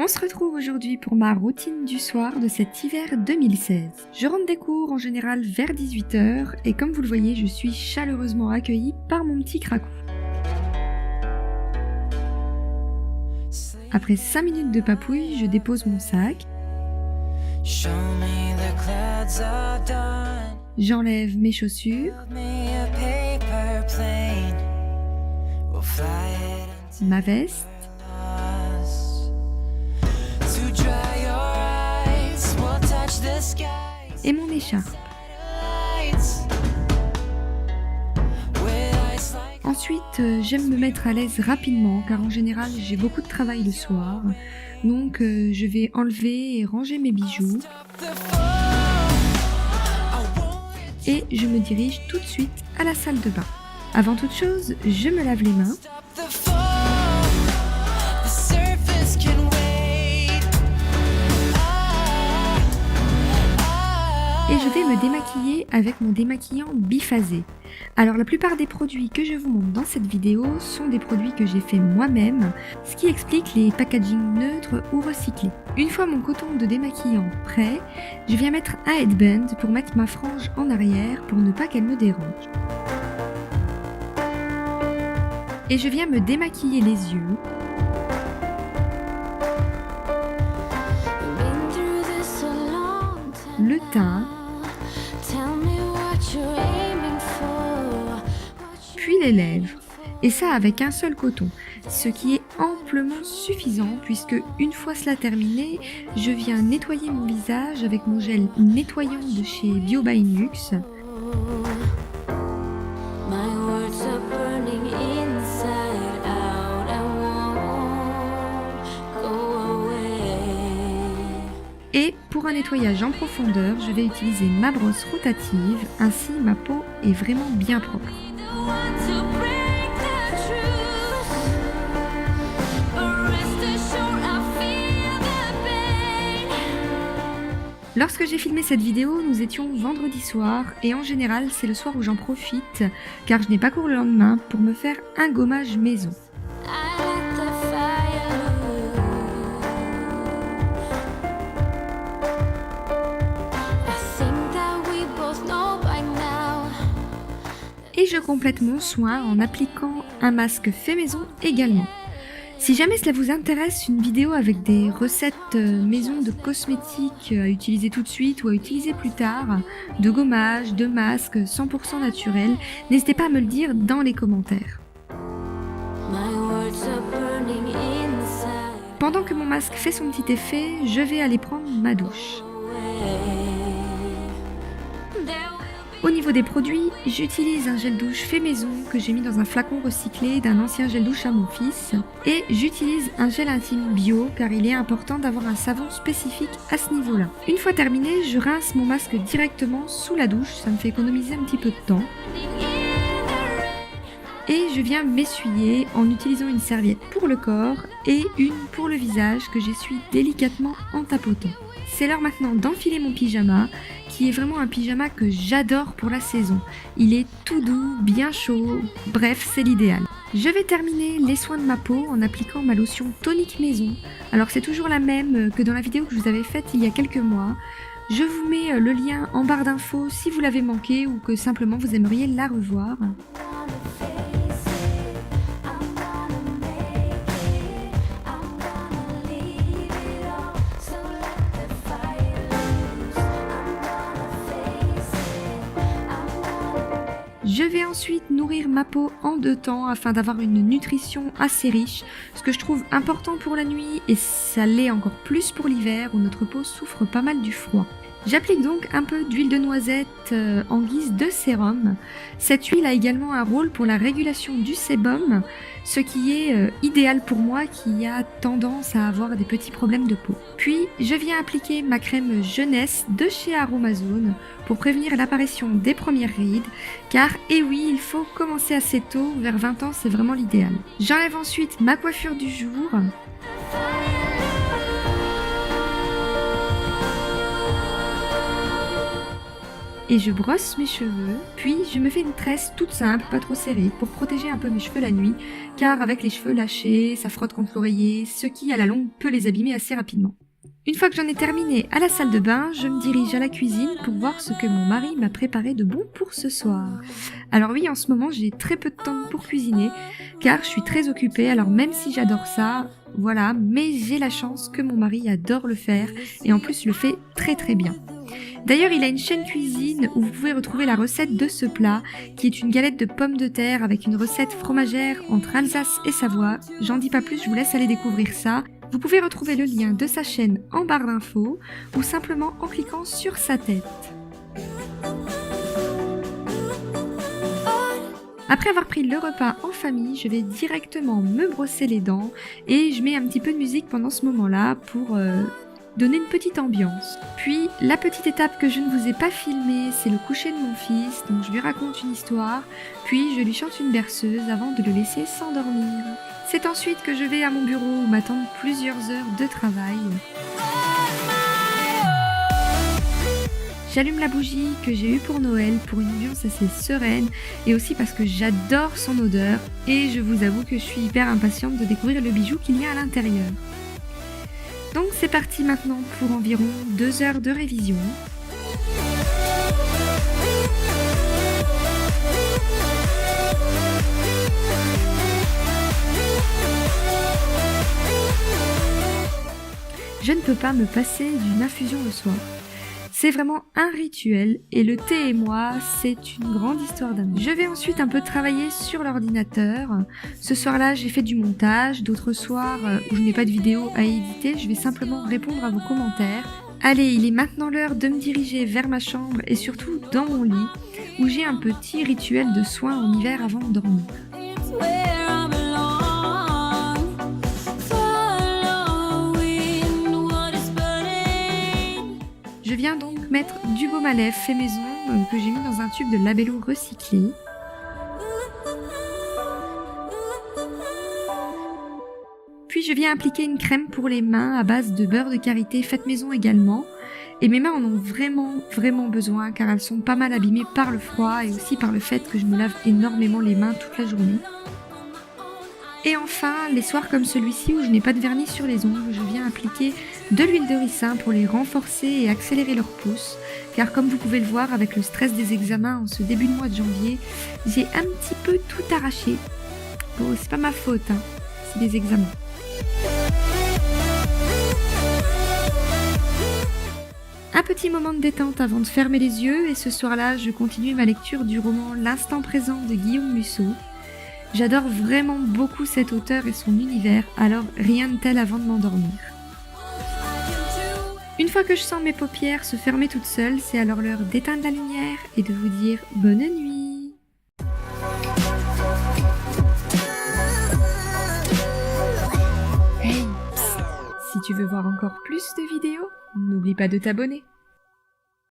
On se retrouve aujourd'hui pour ma routine du soir de cet hiver 2016. Je rentre des cours en général vers 18 h et comme vous le voyez, je suis chaleureusement accueillie par mon petit cracou. Après 5 minutes de papouille, je dépose mon sac. J'enlève mes chaussures. Ma veste. Et mon écharpe. Ensuite, j'aime me mettre à l'aise rapidement car en général j'ai beaucoup de travail le soir. Donc je vais enlever et ranger mes bijoux. Et je me dirige tout de suite à la salle de bain. Avant toute chose, je me lave les mains. Et je vais me démaquiller avec mon démaquillant biphasé. Alors la plupart des produits que je vous montre dans cette vidéo sont des produits que j'ai fait moi-même, ce qui explique les packaging neutres ou recyclés. Une fois mon coton de démaquillant prêt, je viens mettre un headband pour mettre ma frange en arrière pour ne pas qu'elle me dérange. Et je viens me démaquiller les yeux. Le teint. Puis les lèvres, et ça avec un seul coton, ce qui est amplement suffisant puisque une fois cela terminé, je viens nettoyer mon visage avec mon gel nettoyant de chez Bio by Nux. Et pour un nettoyage en profondeur, je vais utiliser ma brosse rotative, ainsi ma peau est vraiment bien propre. Lorsque j'ai filmé cette vidéo, nous étions vendredi soir et en général c'est le soir où j'en profite car je n'ai pas cours le lendemain pour me faire un gommage maison. Et je complète mon soin en appliquant un masque fait maison également. Si jamais cela vous intéresse, une vidéo avec des recettes maison de cosmétiques à utiliser tout de suite ou à utiliser plus tard, de gommage, de masques 100% naturels, n'hésitez pas à me le dire dans les commentaires. Pendant que mon masque fait son petit effet, je vais aller prendre ma douche. Au niveau des produits, j'utilise un gel douche fait maison que j'ai mis dans un flacon recyclé d'un ancien gel douche à mon fils et j'utilise un gel intime bio car il est important d'avoir un savon spécifique à ce niveau-là. Une fois terminé, je rince mon masque directement sous la douche, ça me fait économiser un petit peu de temps. Et je viens m'essuyer en utilisant une serviette pour le corps et une pour le visage que j'essuie délicatement en tapotant. C'est l'heure maintenant d'enfiler mon pyjama, qui est vraiment un pyjama que j'adore pour la saison. Il est tout doux, bien chaud, bref, c'est l'idéal. Je vais terminer les soins de ma peau en appliquant ma lotion tonique maison. Alors c'est toujours la même que dans la vidéo que je vous avais faite il y a quelques mois. Je vous mets le lien en barre d'infos si vous l'avez manqué ou que simplement vous aimeriez la revoir. Je vais ensuite nourrir ma peau en 2 temps afin d'avoir une nutrition assez riche, ce que je trouve important pour la nuit et ça l'est encore plus pour l'hiver où notre peau souffre pas mal du froid. J'applique donc un peu d'huile de noisette en guise de sérum. Cette huile a également un rôle pour la régulation du sébum, ce qui est idéal pour moi qui a tendance à avoir des petits problèmes de peau. Puis je viens appliquer ma crème jeunesse de chez Aromazone pour prévenir l'apparition des premières rides, car et oui, il faut commencer assez tôt, vers 20 ans c'est vraiment l'idéal. J'enlève ensuite ma coiffure du jour. et je brosse mes cheveux, puis je me fais une tresse toute simple, pas trop serrée, pour protéger un peu mes cheveux la nuit, car avec les cheveux lâchés, ça frotte contre l'oreiller, ce qui à la longue peut les abîmer assez rapidement. Une fois que j'en ai terminé à la salle de bain, je me dirige à la cuisine pour voir ce que mon mari m'a préparé de bon pour ce soir. Alors oui, en ce moment j'ai très peu de temps pour cuisiner, car je suis très occupée, alors même si j'adore ça, voilà, mais j'ai la chance que mon mari adore le faire, et en plus le fait très très bien. D'ailleurs, il a une chaîne cuisine où vous pouvez retrouver la recette de ce plat, qui est une galette de pommes de terre avec une recette fromagère entre Alsace et Savoie. J'en dis pas plus, je vous laisse aller découvrir ça. Vous pouvez retrouver le lien de sa chaîne en barre d'infos ou simplement en cliquant sur sa tête. Après avoir pris le repas en famille, je vais directement me brosser les dents et je mets un petit peu de musique pendant ce moment-là pour donner une petite ambiance. Puis la petite étape que je ne vous ai pas filmée, c'est le coucher de mon fils, donc je lui raconte une histoire, puis je lui chante une berceuse avant de le laisser s'endormir. C'est ensuite que je vais à mon bureau où m'attendent plusieurs heures de travail. J'allume la bougie que j'ai eue pour Noël pour une ambiance assez sereine et aussi parce que j'adore son odeur et je vous avoue que je suis hyper impatiente de découvrir le bijou qu'il y a à l'intérieur. Donc c'est parti maintenant pour environ 2 heures de révision. Je ne peux pas me passer d'une infusion le soir. C'est vraiment un rituel et le thé et moi, c'est une grande histoire d'amour. Je vais ensuite un peu travailler sur l'ordinateur. Ce soir-là, j'ai fait du montage. D'autres soirs où je n'ai pas de vidéo à éditer, je vais simplement répondre à vos commentaires. Allez, il est maintenant l'heure de me diriger vers ma chambre et surtout dans mon lit où j'ai un petit rituel de soin en hiver avant de dormir. Je viens donc mettre du baume à lèvres fait maison que j'ai mis dans un tube de labello recyclé. Puis je viens appliquer une crème pour les mains à base de beurre de karité faite maison également. Et mes mains en ont vraiment besoin car elles sont pas mal abîmées par le froid et aussi par le fait que je me lave énormément les mains toute la journée. Et enfin, les soirs comme celui-ci où je n'ai pas de vernis sur les ongles, je viens appliquer de l'huile de ricin pour les renforcer et accélérer leur pousse. Car comme vous pouvez le voir, avec le stress des examens en ce début de mois de janvier, j'ai un petit peu tout arraché. Bon, c'est pas ma faute, hein, c'est des examens. Un petit moment de détente avant de fermer les yeux et ce soir-là, je continue ma lecture du roman L'instant présent de Guillaume Musso. J'adore vraiment beaucoup cet auteur et son univers, alors rien de tel avant de m'endormir. Une fois que je sens mes paupières se fermer toutes seules, c'est alors l'heure d'éteindre la lumière et de vous dire bonne nuit. Hey, psst, si tu veux voir encore plus de vidéos, n'oublie pas de t'abonner.